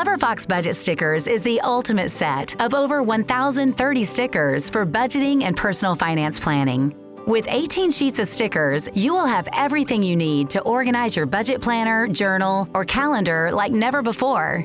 Clever Fox Budget Stickers is the ultimate set of over 1,030 stickers for budgeting and personal finance planning. With 18 sheets of stickers, you will have everything you need to organize your budget planner, journal, or calendar like never before.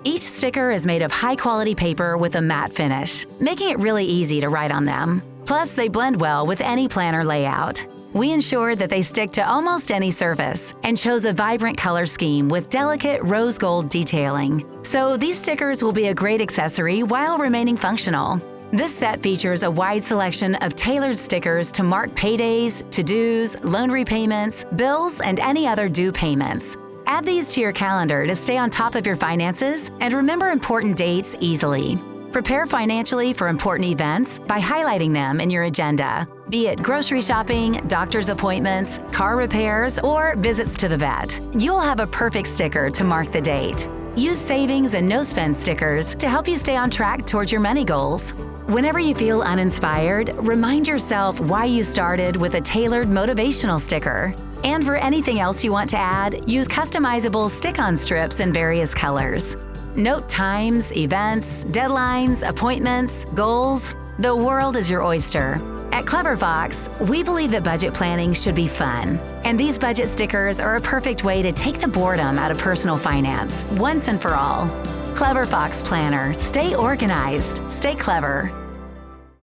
Each sticker is made of high-quality paper with a matte finish, making it really easy to write on them. Plus, they blend well with any planner layout. We ensured that they stick to almost any surface and chose a vibrant color scheme with delicate rose gold detailing. So these stickers will be a great accessory while remaining functional. This set features a wide selection of tailored stickers to mark paydays, to-dos, loan repayments, bills, and any other due payments. Add these to your calendar to stay on top of your finances and remember important dates easily. Prepare financially for important events by highlighting them in your agenda, be it grocery shopping, doctor's appointments, car repairs, or visits to the vet. You'll have a perfect sticker to mark the date. Use savings and no-spend stickers to help you stay on track towards your money goals. Whenever you feel uninspired, remind yourself why you started with a tailored motivational sticker. And for anything else you want to add, use customizable stick-on strips in various colors. Note times, events, deadlines, appointments, goals. The world is your oyster. At Clever Fox, we believe that budget planning should be fun. And these budget stickers are a perfect way to take the boredom out of personal finance, once and for all. Clever Fox Planner. Stay organized. Stay clever.